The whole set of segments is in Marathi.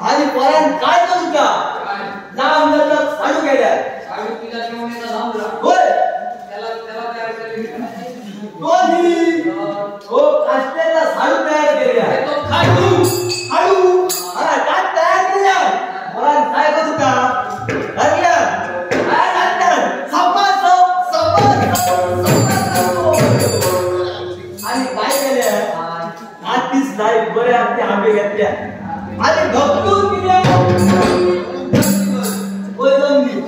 आणि पोरान काय करू का नाव नंतर साडू गेल्या साडू तिला घेऊन येता थांबला होय त्याला तयार केली दोन्ही हो कास्टेला साडू तयार केल्या तो खाडू साडू हा काय तयार केल्या पोरान काय करू का लागल्या काय लागल्या सपास आणि काय केल्या आतीच नाही बरे आते आंबे घेतल्या आणि ढकलून दिल्या ओय जमली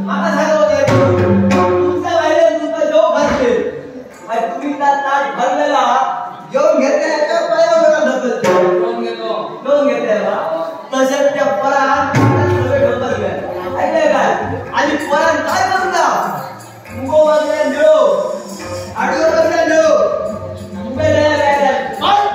आता सांगा होते तुमच्या बाहेर तुमचा जेव घातले आणि तुम्ही त्या ताट भरलेला जेवण घेतल्या त्या पायावर ढकलते घेऊन घेतल्या तसेच त्या परात सगळे ढकलले ऐकले काय आणि परात काय करू का मुगो वाजल्या निळो आडीवर वाजल्या निळो मुंबई द्यायला आडे द्यायला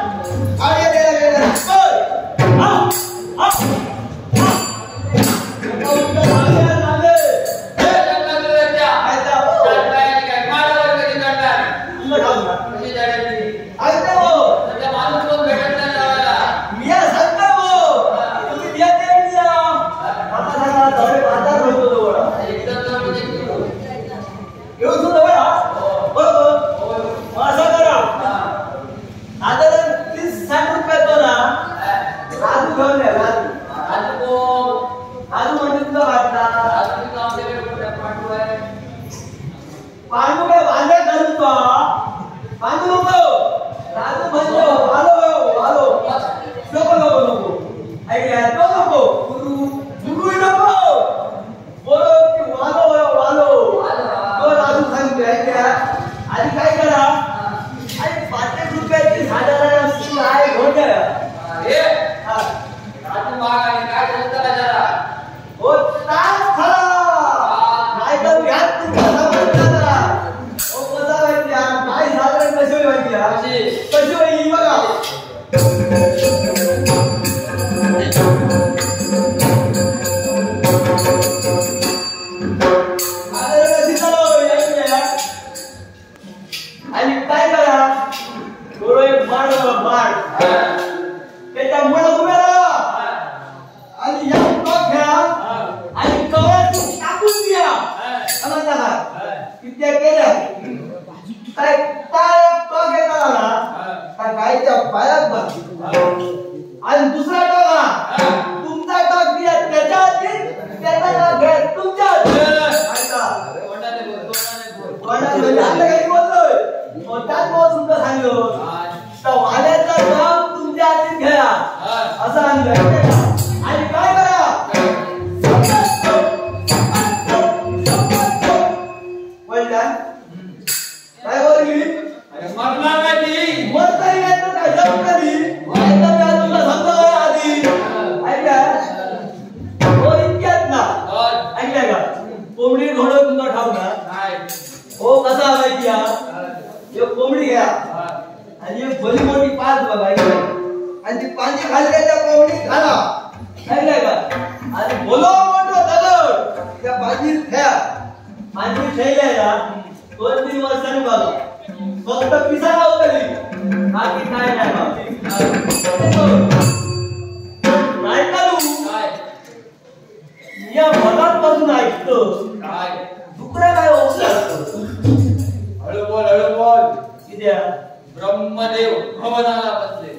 ब्रह्मदेव भवनाला बसले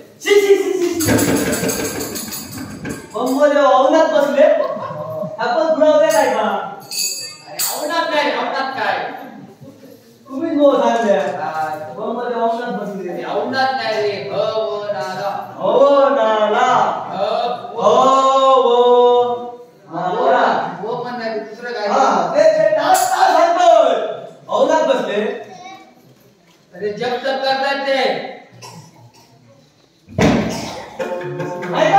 ब्रह्मदेव अवनात बसले आपण पुरावे काय का अवनात काय तुम्ही नो सांगले ब्रह्मदेव अवनात बसले अवनात नाही रे भवनाला वो पण नाही दुसरं काय ते तास सांगतोय अवनात बसले अरे जप तप करतात ते ऐका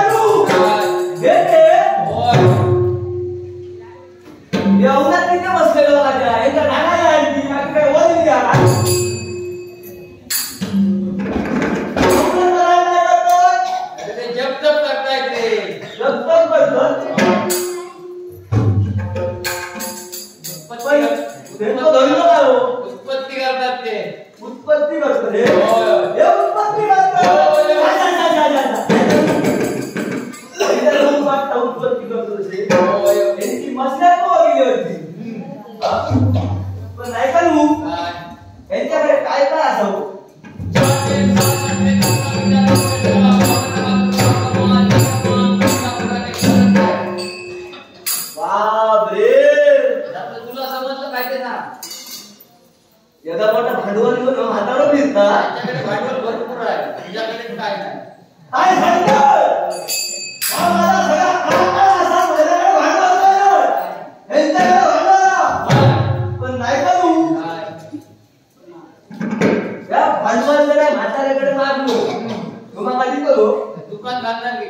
दुकान घालणार की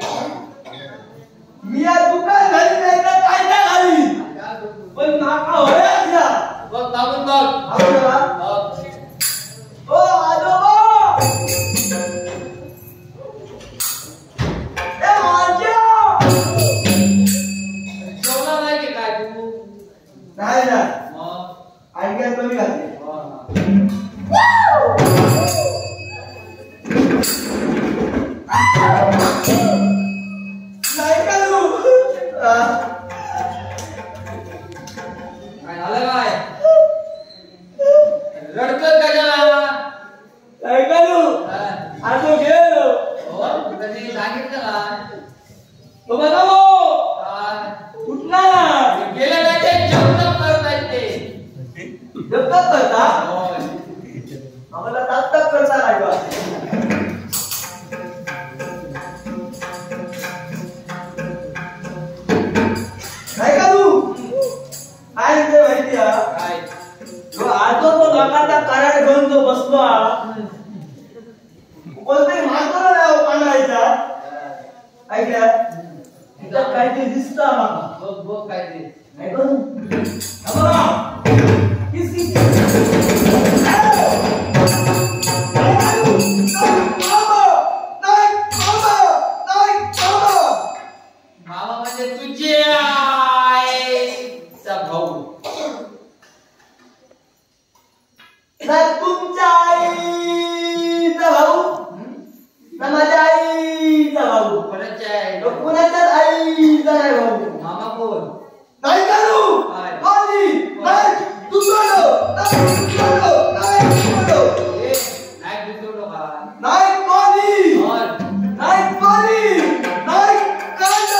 मी या दुकान घाली नाही तर काय काय घाली पण नाका होय आजा बघ मागून बघ आपल्याला बघ ओ आजोबा ए आजा जेवला नाही की काय तू नाही ना मग आणखी कमी घातली नाही का तू काय झालं काय रडतोय कशाला नाही का तू आजो गेलो हो कधी सांगितलं ना तो बघा भाऊ काय उठला गेलं काय ते जप करतायत ते जपतात करता होय आम्हाला ताप करता नाही बा नाही का तू काय म्हणते माहिती आहे काय जो आजो तो लोकांचा कराड घेऊन जो बसलो कोणतरी माणसाला नाही पांढरायचा ऐकल्या तिथं काहीतरी दिसतं आम्हाला बघ बघ काय ते नाही का तू बघा किस किस मामा म्हणजे तुझे आईचा भाऊ नाही तुमच्या आईचा भाऊ ना माझ्या आईचा भाऊ कोणाच्या आहे कुणाच्याच आईचा नाही भाऊ मामा कोण नाही करू काय? नाही तू सोडो नाही सोडो ए नाही दुसरं का नाही कोणी और नाही कोणी नाही कांड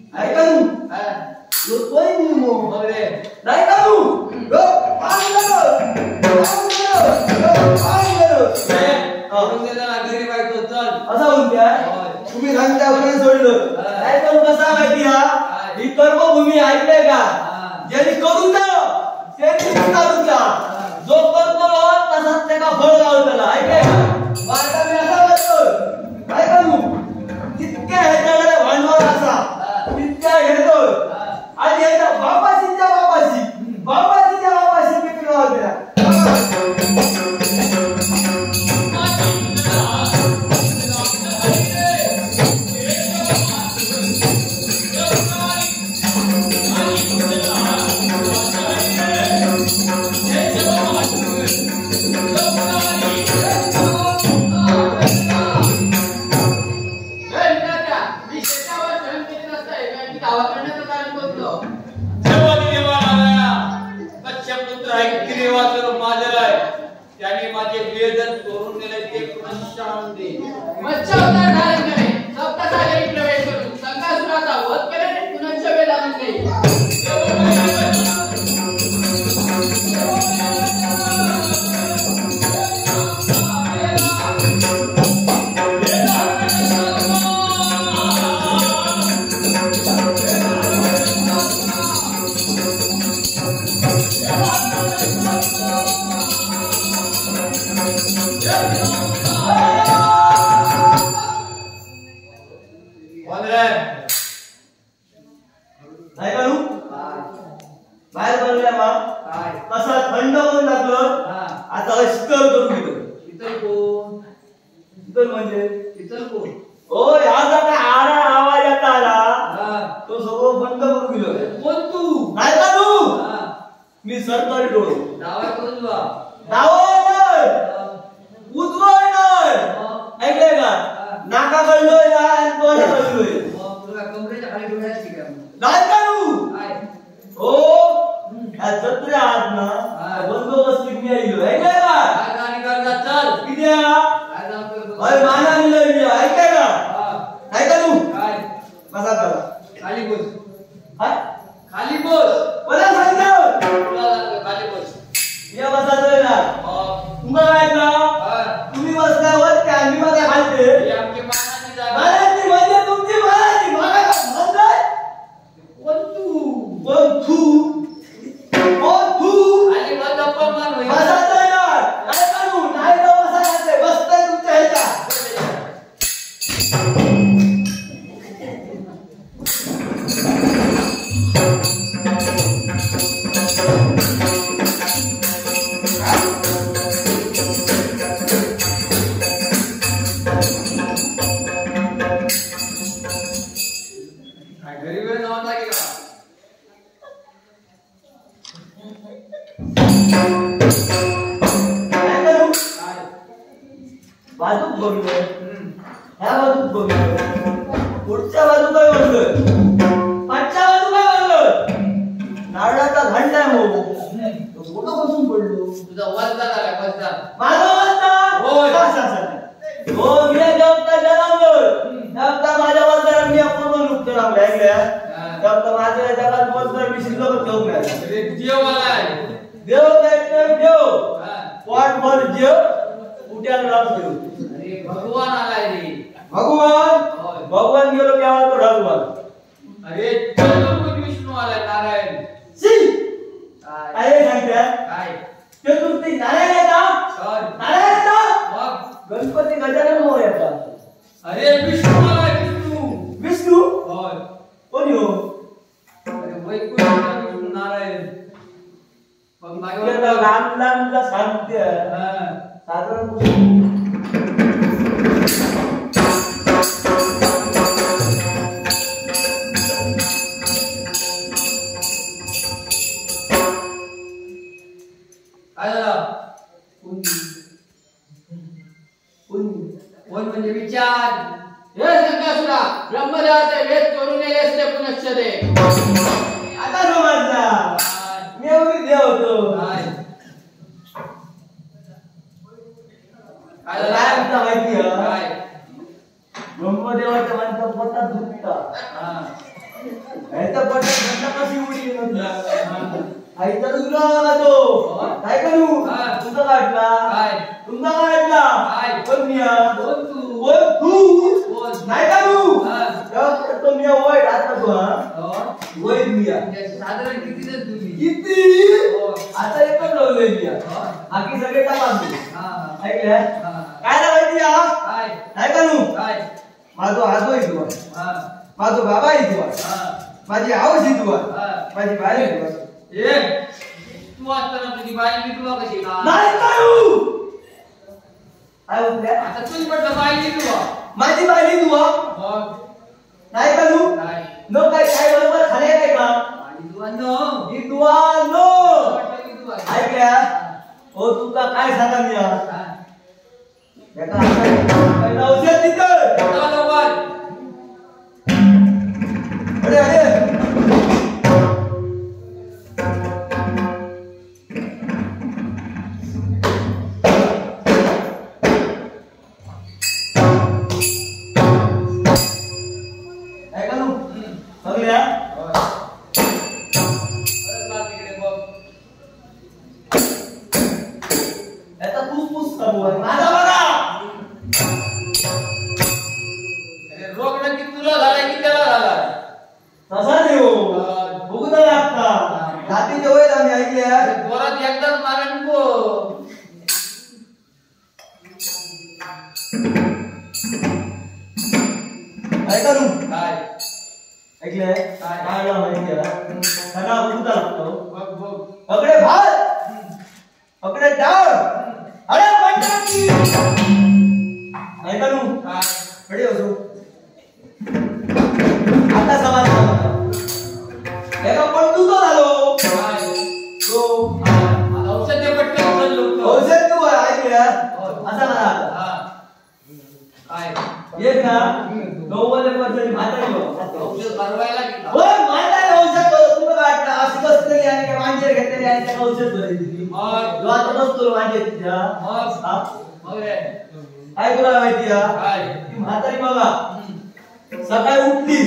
नाही करू हा लोटोय मी मो मग रे नाही करू करून देता ना घरी बायको चल असं म्हणत्या तुम्ही सांगता आपण सोडलं काय करू कसा माहिती हा ही कर्मभूमी ऐकले का ज्यांनी करून द्या त्यांनी करून द्या जो करतो तसाच त्याला फळ लावताना ऐकले का वाटा मी असा करतो काय करू जितक्या ह्याच्याकडे भांडवल असा तितक्या घेतो आणि याच्या बापाशीच्या बापाशी विक्री होत्या त्याने माझे वेदन करून दिले ते शांती मच्छा अवतार धारण करे सबका सागरी प्रवेश करून संकासुराचा वध केले आणि पुनश्च वेदांत नाही करू बाहेर बनवल्या कसा थंड होऊन टाकलं आता शीतल करून घेतो शीतल कोण शीतल म्हणजे शीतल कोण ओ ह्याचा काय आवाज येता आला तो सगळं बंद करून गेलो कोण तू नाही का तू मी सरकारी डोळे डावा करून वा डावं नाही उजवळ नाही ऐकलंय का नाका कळलोय ना आणि तोंड कळलोय मग तुला कमरेच्या खाली डोळ्याची का नाही करू काय हो ह्या जत्रे आहात ना बंदोबस्ती मी आलो ऐकलंय का काय गाणी करता चल किती काय काम करतो अरे माना दिलं ऐकलंय का नाही का तू काय कसा करा खाली बस हाय खाली बस मला सांगितलं तुला सांगतो, खाली बस या बसायचं ना तुम्हाला माहित ना तुम्ही बसल्यावर त्या मी मध्ये खालते ही आमची मानाची जागा मानाची म्हणजे तुमची मानाची मला म्हणताय कोण तू कोण तू आणि मग गप्पा मार होईल बसायचं ना काय करू नाही तर बसायला बाजूक बघलोय ह्या बाजूक बघलोय पुढच्या बाजू काय बघलोय पाठच्या बाजू काय बघलोय नारळाचा घंटा आहे हो मोठं बसून पडलो तुझा वजदा झाला वजदा माझा वाजता होय हो मी देवता जनावर देवता माझ्या वाजता मी पूर्ण लुप्त राहले ऐकल्या देवता माझ्या जगात वाजता मी शिल्लक ठेवून नाही देव आलाय देव काय देव पोट भर जेव उट्याला राहून देव अरे भगवान आलाय रे भगवान गेलो केव्हा तो भगवान अरे चंद्रपूर विष्णू आलाय नारायण काय सांगते काय चतुर्थी नारायण येतात नारायण येतात गणपती गजानन मोर येतात अरे विष्णू आलाय विष्णू विष्णू होय कोण हो अरे वैकुंठ विष्णू नारायण मग त्याला लहान लहान सांगते साधारण कोण म्हणजे विचार हे संकासुरा ब्रह्मदेवाचे वेद चोरून नेले असते पुनश्च दे आता समजला मी एवढी देव होतो काय काय होता माहिती आहे काय ब्रह्मदेवाच्या माणसा पोटात दुखतात ह्याच्या पोटात घंटा कशी उडी नव्हता आईचा दुसरा तो काय करू तुमचा काढला काय तुमचा काढला काय कोण मिया कोण तू कोण तू कोण नाही करू हा तो मिया वय आता तू हा वय मिया साधारण किती जण तुम्ही किती हो. आता एकच लावलंय मिया बाकी सगळे टाकांचे ऐकल्या काय ना माहिती काय नाही करू काय माझो आजो इथवा माझो बाबा इथवा माझी आऊस इथवा माझी बाई इथवा ए तू असताना तुझी बाई मी तुला कशी का नाही करू काय बोलते आता तुझी म्हटलं बाई मी तुला माझी बाई इथवा नाही करू काय नो काय बरोबर खाले काय का बाई तुला नो इथवा नो म्हटलं की तू ऐकल्या हो तुका काय सांगा मी एका पहिला औषध तिथं लवकर अरे अरे ऐका नू बघल्या याचा फुसफुस चालू आहे माझा बघा रोग नक्की तुला झालाय की त्याला झालाय तसा देऊ बघून लागता जातीचे वय आम्ही ऐकल्या जोरात एकदाच मारा नको ऐका नू काय ऐकलंय काय नाव माहिती आहे सगळा बघून लागतो बघ बघ पकडे भात पकडे डाळ अरे पंचाकी ऐका नू काय खडे असो आता समाज एका पण तू तो झालो काय तो औषध दे पटकन उचल लवकर औषध तू ऐकल्या असा मला काय एक ना 90 वर्षाची म्हातारी औषध बनवायला घेतला होय म्हातारी औषध तुला वाटतं अशी बसलेली आणि काय मांजर घेतलेली आणि त्याला औषध भरली मग जो आता बसतो मांजर तिच्या मग रे काय तुला माहिती आहे काय ती म्हातारी बघा सकाळी उठली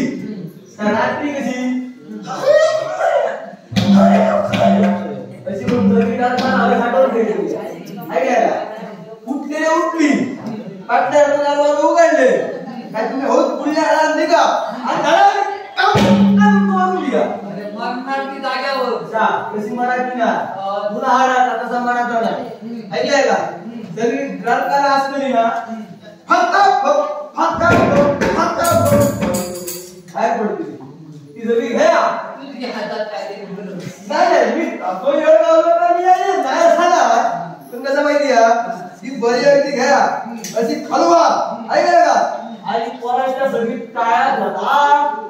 तर रात्री कशी अशी म्हणतो की रात मला हवे साठवून ठेवली ऐकल्या उठली उठली पाटण्यावर दरवाजा उघडले काय तुम्ही होत पुढल्या आला निघा आणि अरे मरणार की जाग्यावर कशी मराठी ना पुन्हा हाडात तसा मराठा नाही ऐकलंय का सगळी ग्रंथाला असलेली ना काय पडते ती सगळी घ्या तुझ्या हातात काय ते बोलू नाही मी तो एवढा मी नाही झाला पण कसं माहिती आहे ती बरी आहे ती घ्या अशी खलवा ऐकलं का आणि पोराच्या सगळी टाळ्या झाला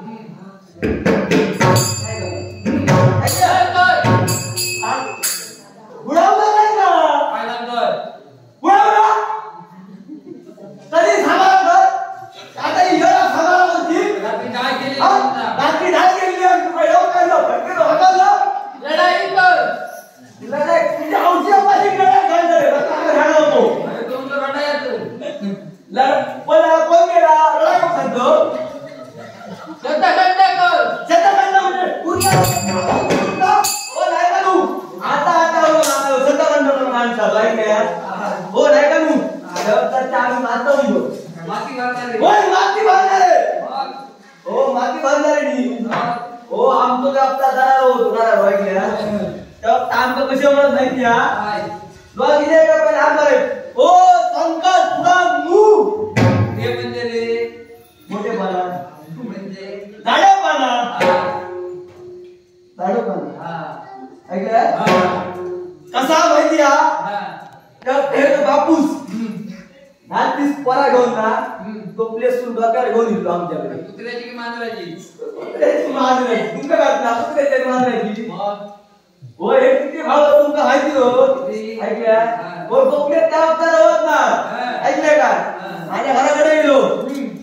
उडवलं नाही का काय नंतर उडवला बोला कोण गेला रडा कोण सांगतो शतखंड कर शतखंड म्हणजे पूर्ण ओ नाही का तू आता शतखंड माणसा बाई हो नाही का तू देवताच्या आम्ही मारतो मी माती भरणारे होय माती भरणारे हो माती भरणारे हो आमचं देवता जाणार होतो ना बाईकल्या तेव्हा आमचं कसे म्हणत नाही त्या लोक इथे का पण आमदार ओ संकट पुरा मू ते म्हणजे रे मोठेपणा म्हणजे झाडेपणा ऐकलं कसा माहिती त्या फेर बापूस तीस परा घेऊन ना तो प्लेस डोक्यावर घेऊन येतो आमच्याकडे कुत्र्याची की मांजराची कुत्र्याची मांजराची तुमच्या घातला कुत्र्याची मांजराची हो हे किती भाव तुमका माहिती हो ऐकल्या हो तो प्लेस त्या अवतार होत ना ऐकलंय का माझ्या घराकडे गेलो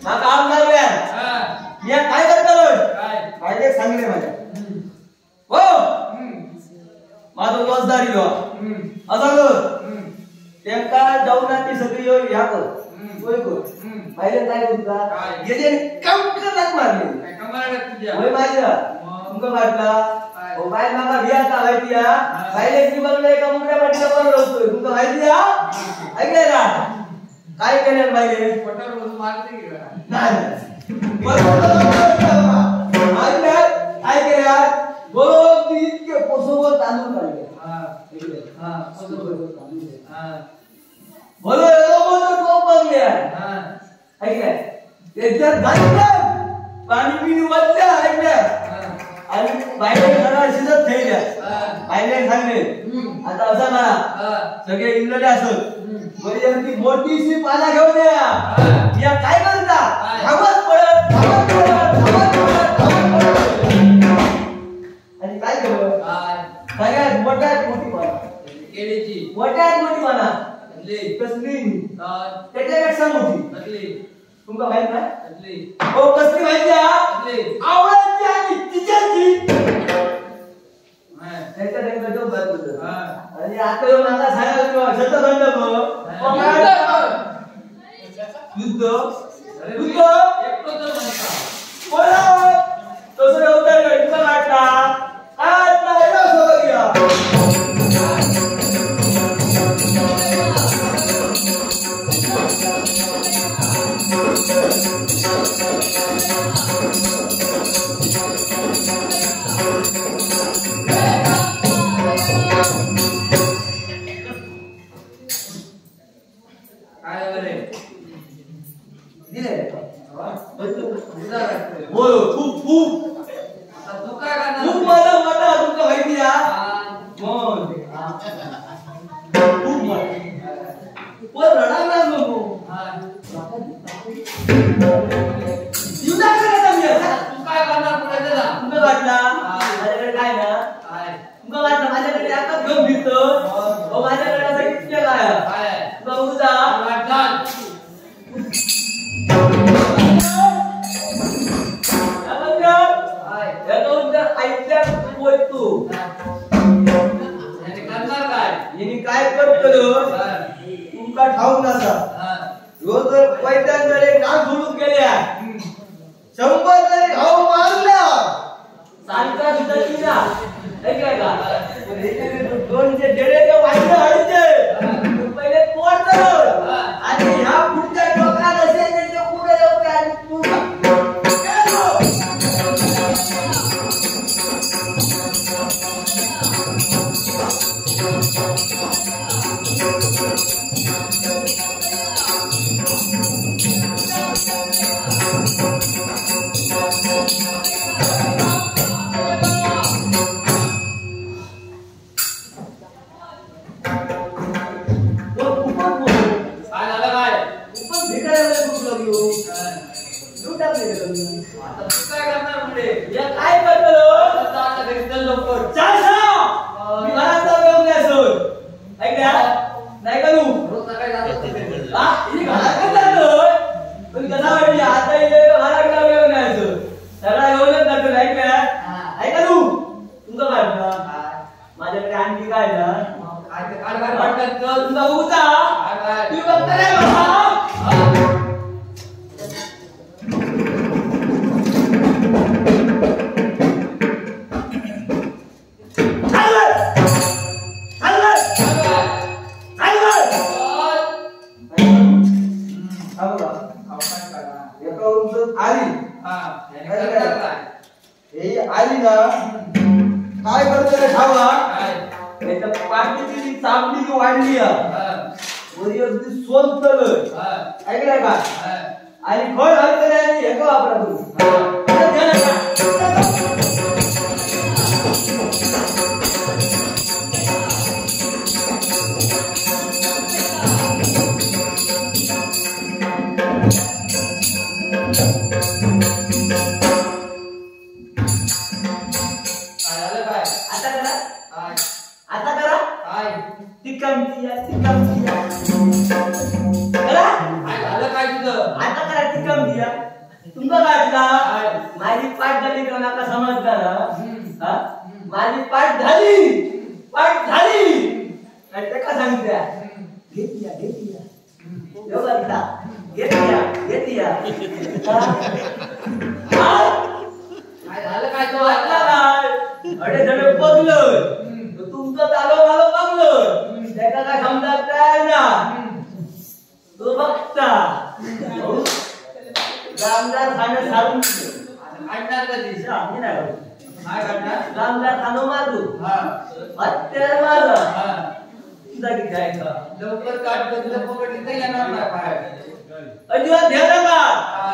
माका आमदार मी काय करतो काय सांगले माझ्या हो माझं रोजदारी असा कर त्यांका जेवणाची सगळी ह्या कर सोय कर पाहिले काय तुमका गेले कमकलाच मारले होय माझ्या तुमका वाटला हो बाय मागा बियाचा माहिती या पाहिले की बघले एका मुंड्या पाठीला बरोबर होतोय तुमका माहिती या ऐकले ना काय केलं पाहिले पटावर बसून मारते की नाही काय केल्या बरोबर इतके पोसोबत तांदूळ काढले बोलो तो बघल्या ऐकल्या त्याच्यात घातलं पाणी पिणी वाटल्या ऐकल्या आणि बायले घरा शिजत ठेवल्या बायले सांगले आता असं म्हणा सगळे इंग्लंड असत बरी मोठीशी पाला घेऊन या काय करता धावत पळत आणि काय केलं सगळ्यात मोठ्यात मोठी पाना केळीची मोठ्यात मोठी पाना कसली त्याच्यापेक्षा मोठी तुमका माहित नाही हो कसली माहिती आवडायची आणि तिच्याची आणि आता येऊन आता सांगा शतखंड युद्ध युद्ध बोला तसं होतं इतकं वाटला काय करतो तुमका ठाऊक नसा रोज पैशांकडे नाक सोडून गेल्या 100 तरी घाव मारल्या सांगता सुद्धा तिला ऐकलाय का दोनचे डेडे वाईट हळीचे पहिले तोडतो आणि ह्या पुढच्या टोकाला असेल त्याच्या पुढे येऊ आणि तू काय करतो आता घरी चल लवकर मी घरात जाऊन ऐकल्या नाही का तू रोज सकाळी जातो घरात जातो पण कसा वाटली आता इथे घरात जाऊन यायचं सगळा घेऊनच जातो ऐकल्या ऐका तू तुमचं काय माझ्याकडे आणखी काय ना तुमचा उचा तुम्ही बघता नाही सांगू का आपण करा एका उंच आली हा याने करणार काय हे आली ना काय करतो रे खावा काय याच्या पाठीची जी चामडी जी वाढली आहे हा वरी अगदी सोलतलं हा ऐकलं का हा आणि फळ हलतं आणि हे का वापरा तुम्ही आता ध्यान नका. काय झालं काय आता करा काय आता करा काय तिकमची करा काय झालं काय तुझं आता करा तिकमची तुमचा काय ऐकला काय? माझी पाठ झाली का नका समजता ना हम्म. हा? माझी पाठ झाली आणि ते का सांगते घेतल्या योगा घेतल्या काय झालं काय तो वाटला काय अडे धडे बघलं तुमचं चालो मला बघलं त्याचा काय समजा तयार ना तो बघता रामदार खाणं सारून काढणार कधी आम्ही नाही बघू. काय काढणार रामदार खाणं मारू हा हत्यार मारलं हा तुझा किती घ्यायचा लवकर काढ तुला पकड इथे येणार नाही बाहेर अजिबात ध्यान नका हा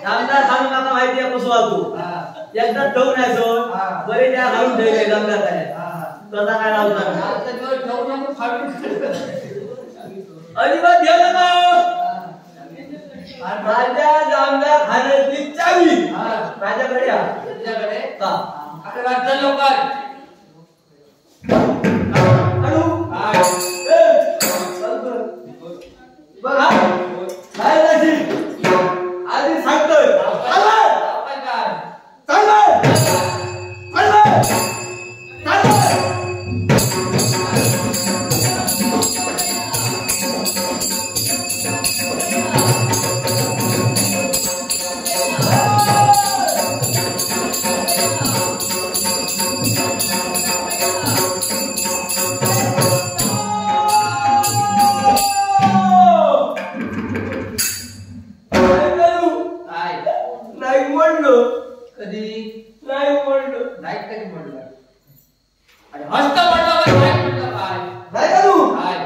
रामदार खाणं नका माहिती आहे कसं वागू हा एकदा ठेवून यायचो हा. बरे त्या घालून ठेवले रामदार खाणे हा स्वतः काय लावता आजचा दिवस ठेवू नको फाडून अजिबात ध्यान नका माझ्या जामदार खाण्याची चावी हा. माझ्याकडे या तुझ्याकडे का आता वाटतं लवकर हॅलो काय बघा काय नाही आधी सांगतोय काय नाही म्हणलो कधी नाही म्हणलो नाही कधी म्हणलं आणि हस्त म्हणलं काय म्हणलं काय नाही करू काय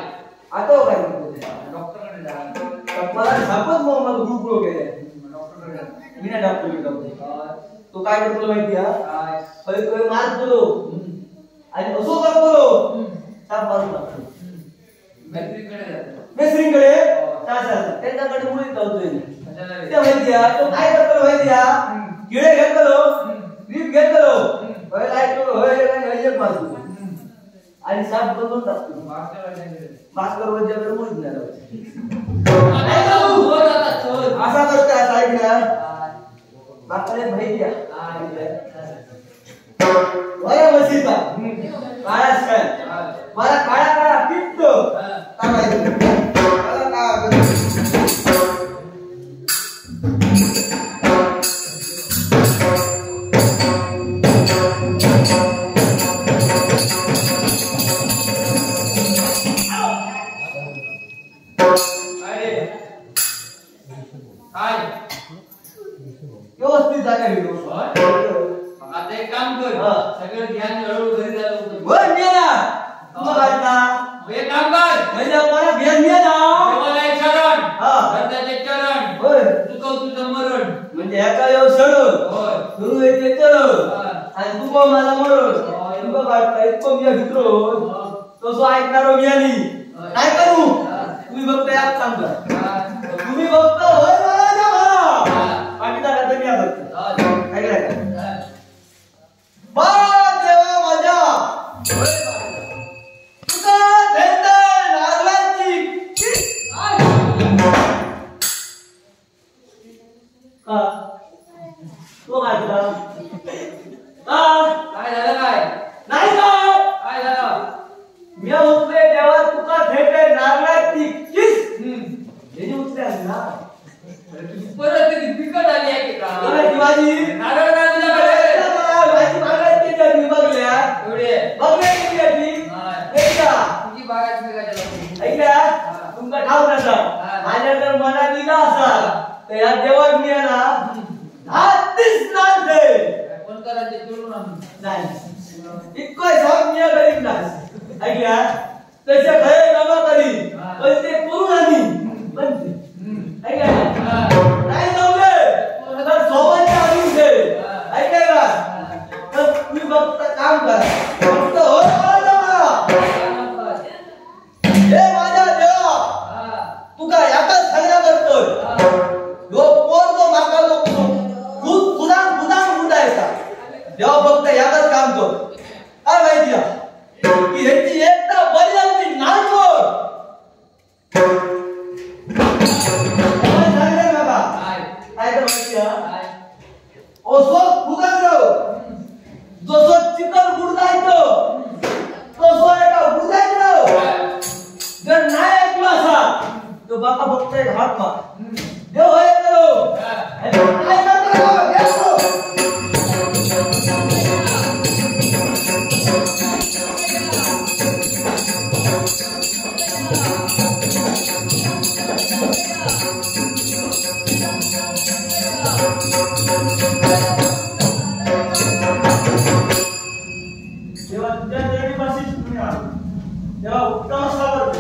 आता काय म्हणतो डॉक्टरकडे जा मला सापच मग मला ग्रुप वगैरे डॉक्टरकडे जा मी नाही डॉक्टर तो काय करतो माहिती आहे काय कधी मार बोलो आणि असो करतो साप मारून टाकतो मैत्रीकडे जातो मेसरीकडे त्यांच्याकडे मुली चालतोय कशाला रे? त्या माहिती आहे तो काय करतो माहिती आहे किडे घेतलो रीप घेतलो पहिला ऐकलो होय आणि एक मारतो आणि साप बदलून टाकतो मागच्या वेळेला भास्कर वैद्याकडे मुलीच नाही लावायची. नाही जाऊ, वर जातात, चोर. असा करतो आता ऐकल्या काय? बापाला माहिती आहे काय? वया मसीता काळाच काय काय? मला काळा काळा पिटतो हा. काय माहिती मला काय काय रे? काय? व्यवस्थित जागा घेऊ होय? मग आता एक काम कर हा. सगळं ध्यान हळूहळू घरी झालं वर नेला मग आता मग एक काम कर म्हणजे मला भेट नेला देवाला एक चरण हा. दत्ताचे चरण होय चुकव तुझं मरण म्हणजे एका येऊ सड होय सुरू येते चढ हा. आणि तू पण मला मरण होय. तू बघ आता इतकं मी भित्रो हा. तसं ऐकणारो मी आली होय. काय करू हा. तुम्ही बघता यात सांगता हा. तुम्ही बघता होय मला ना हा. मला पाठी टाका तर मी बघतो हा. ऐकलं का हा. बा देवा माझ्या तुका धैर्य नागलाची का तो काय तुला का काय झालं काय नाही का काय झालं मी उठले देवा तुका धैर्य नागलाची किस हम्म. हे जे उठले आहे ना अरे तुझी परत ती बिकट आली आहे की का काय शिवाजी नारळ काय तुझ्याकडे माझी मागायची त्याची बघल्या एवढे बघल्या किती याची नाही. ऐका तुझी बागायत बिकायच्या लोकांनी. ऐकल्या तुमका ठाऊक नसा माझ्या जर मनात दिला तर या देवाक मी ना 30 लाख दे कोण करायचे करून आम्ही नाही इतकं सांग मी करीत नाही ऐकल्या तसे खरे जमा करी पण ते करून आणि पण ऐकल्या नाही जमले तर सोबतच्या आणून दे ऐकलं का तर तुम्ही फक्त काम करा फक्त हो हे माझ्या देवा तू काय यातच सगळं करतोय जो पोरगो मागा नको खुद खुदान उडायचा देवा फक्त यातच काम कर काय माहिती आहे की ह्याची एकदा बलियाची नाचवड सांगले बाबा काय तर माहिती आहे ओसो खुदान जसो चिकन गुडदायचो तसो एका गुडदायचो जर नाही ऐकला असा तो बाका फक्त एक हात मार देव होय करो काय करतो देव देवा तुझ्या देवीपाशी तुम्ही आलो देवा उत्तम सावर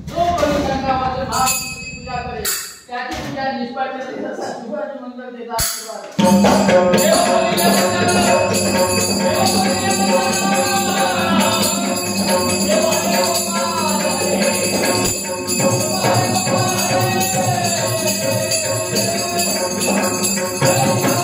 जो कोणी संघामध्ये महापूजेची पूजा करेल त्याची पूजा निष्पादन शुभाची मंगल देता आशीर्वाद Thank you.